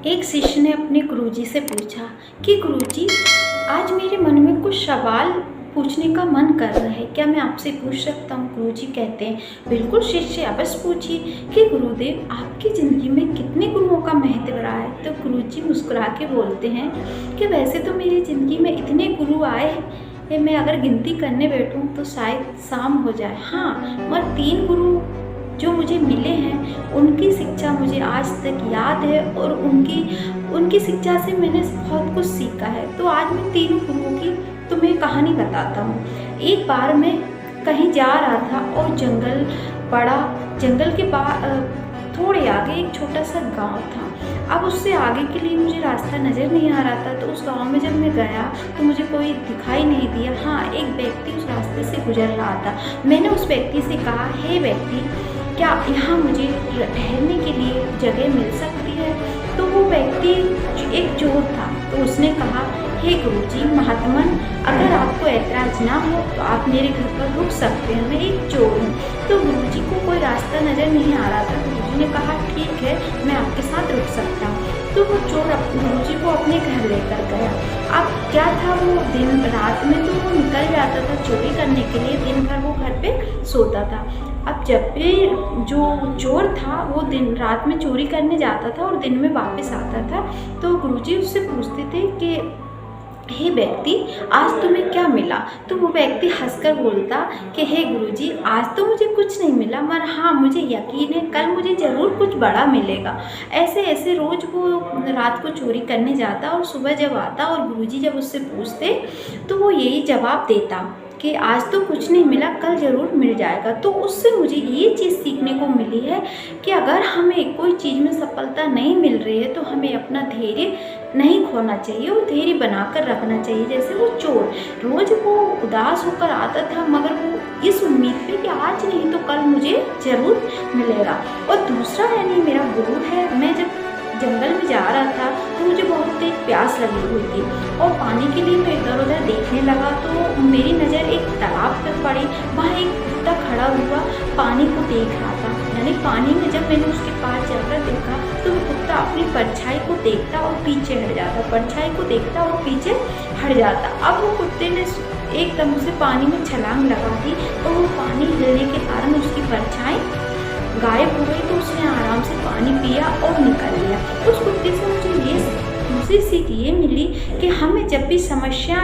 एक शिष्य ने अपने गुरुजी से पूछा कि गुरुजी, आज मेरे मन में कुछ सवाल पूछने का मन कर रहा है, क्या मैं आपसे पूछ सकता हूँ? गुरुजी कहते हैं, बिल्कुल शिष्य, अवश्य पूछिए। कि गुरुदेव, आपकी ज़िंदगी में कितने गुरुओं का महत्व रहा है? तो गुरुजी मुस्कुरा के बोलते हैं कि वैसे तो मेरी ज़िंदगी में इतने गुरु आए हैं, मैं अगर गिनती करने बैठूँ तो शायद शाम हो जाए। हाँ, मगर 3 गुरु जो मुझे मिले हैं उनकी शिक्षा मुझे आज तक याद है और उनकी शिक्षा से मैंने बहुत कुछ सीखा है। तो आज मैं 3 गुरुओं की तुम्हें कहानी बताता हूँ। एक बार मैं कहीं जा रहा था और जंगल पड़ा। जंगल के थोड़े आगे एक छोटा सा गांव था। अब उससे आगे के लिए मुझे रास्ता नज़र नहीं आ रहा था। तो उस गांव में जब मैं गया तो मुझे कोई दिखाई नहीं दिया। हाँ, एक व्यक्ति उस रास्ते से गुजर रहा था। मैंने उस व्यक्ति से कहा, हे व्यक्ति, क्या यहाँ मुझे ठहरने के लिए जगह मिल सकती है? तो वो व्यक्ति एक चोर था। तो उसने कहा, हे गुरुजी महात्मन, अगर आपको ऐतराज़ ना हो तो आप मेरे घर पर रुक सकते हैं, मैं एक चोर हूँ। तो गुरुजी को कोई रास्ता नज़र नहीं आ रहा था। गुरुजी ने कहा, ठीक है, मैं आपके साथ रुक सकता हूँ। तो वो चोर गुरुजी को अपने घर लेकर गया। अब क्या था, वो दिन रात में तो वो निकल जाता था चोरी करने के लिए, दिन भर वो घर पे सोता था। अब जब भी जो चोर था वो दिन रात में चोरी करने जाता था और दिन में वापस आता था, तो गुरुजी उससे पूछते थे कि हे व्यक्ति, आज तुम्हें क्या मिला? तो वो व्यक्ति हंसकर बोलता कि हे गुरुजी, आज तो मुझे कुछ नहीं मिला, मगर हाँ, मुझे यकीन है कल मुझे ज़रूर कुछ बड़ा मिलेगा। ऐसे ऐसे रोज़ वो रात को चोरी करने जाता और सुबह जब आता और गुरुजी जब उससे पूछते तो वो यही जवाब देता कि आज तो कुछ नहीं मिला, कल ज़रूर मिल जाएगा। तो उससे मुझे ये चीज़ सीखने को मिली है कि अगर हमें कोई चीज़ में सफलता नहीं मिल रही है तो हमें अपना धैर्य नहीं खोना चाहिए और धैर्य बनाकर रखना चाहिए। जैसे वो चोर रोज़ वो उदास होकर आता था, मगर वो इस उम्मीद पे कि आज नहीं तो कल मुझे ज़रूर मिलेगा। और दूसरा यानी मेरा गुरु है, मैं जब जंगल में जा रहा था तो मुझे बहुत तेज प्यास लगी हुई थी और पानी के लिए मैं इधर उधर देखने लगा तो मेरी नज़र एक तालाब पर पड़ी। वहाँ एक कुत्ता खड़ा हुआ पानी को देख रहा था। यानी पानी में जब मैंने उसके पास जाकर देखा तो वो कुत्ता अपनी परछाई को देखता और पीछे हट जाता, परछाई को देखता और पीछे हट जाता। अब वो कुत्ते ने एकदम से पानी में छलांग लगा दी और वो पानी हिलने के कारण उसकी परछाई गायब हो गई। तो उसने आराम से पानी पिया और निकल लिया। उस कुत्ते से मुझे ये दूसरी सीख ये मिली कि हमें जब भी समस्या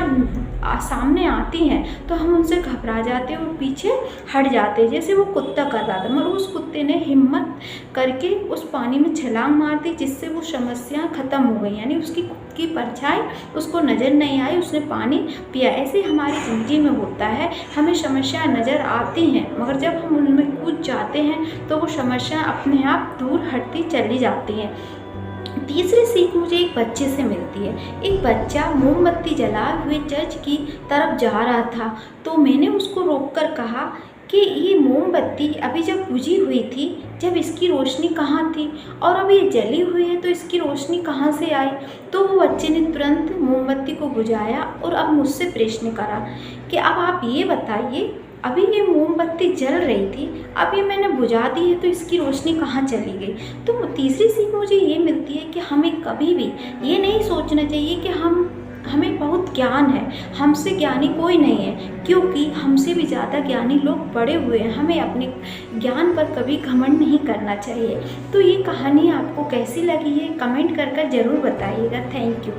सामने आती हैं तो हम उनसे घबरा जाते हैं और पीछे हट जाते हैं, जैसे वो कुत्ता कर रहा था। मगर उस कुत्ते ने हिम्मत करके उस पानी में छलांग मार दी, जिससे वो समस्या ख़त्म हो गई। यानी उसकी खुद की परछाई उसको नज़र नहीं आई, उसने पानी पिया। ऐसे हमारी ज़िंदगी में होता है, हमें समस्या नज़र आती हैं मगर जब हम उनमें कूद जाते हैं तो वो समस्या अपने आप दूर हटती चली जाती हैं। तीसरी सीख मुझे एक बच्चे से मिलती है। एक बच्चा मोमबत्ती जलाए हुए चर्च की तरफ जा रहा था। तो मैंने उसको रोककर कहा कि ये मोमबत्ती अभी जब बुझी हुई थी, जब इसकी रोशनी कहाँ थी, और अब ये जली हुई है तो इसकी रोशनी कहाँ से आई? तो वो बच्चे ने तुरंत मोमबत्ती को बुझाया और अब मुझसे प्रश्न करा कि अब आप ये बताइए, अभी ये मोमबत्ती जल रही थी, अब ये मैंने बुझा दी है तो इसकी रोशनी कहाँ चली गई? तो तीसरी सीख मुझे ये मिलती है कि हमें कभी भी ये नहीं सोचना चाहिए कि हमें बहुत ज्ञान है, हमसे ज्ञानी कोई नहीं है, क्योंकि हमसे भी ज़्यादा ज्ञानी लोग पड़े हुए हैं। हमें अपने ज्ञान पर कभी घमंड नहीं करना चाहिए। तो ये कहानी आपको कैसी लगी है कमेंट कर ज़रूर बताइएगा। Thank you.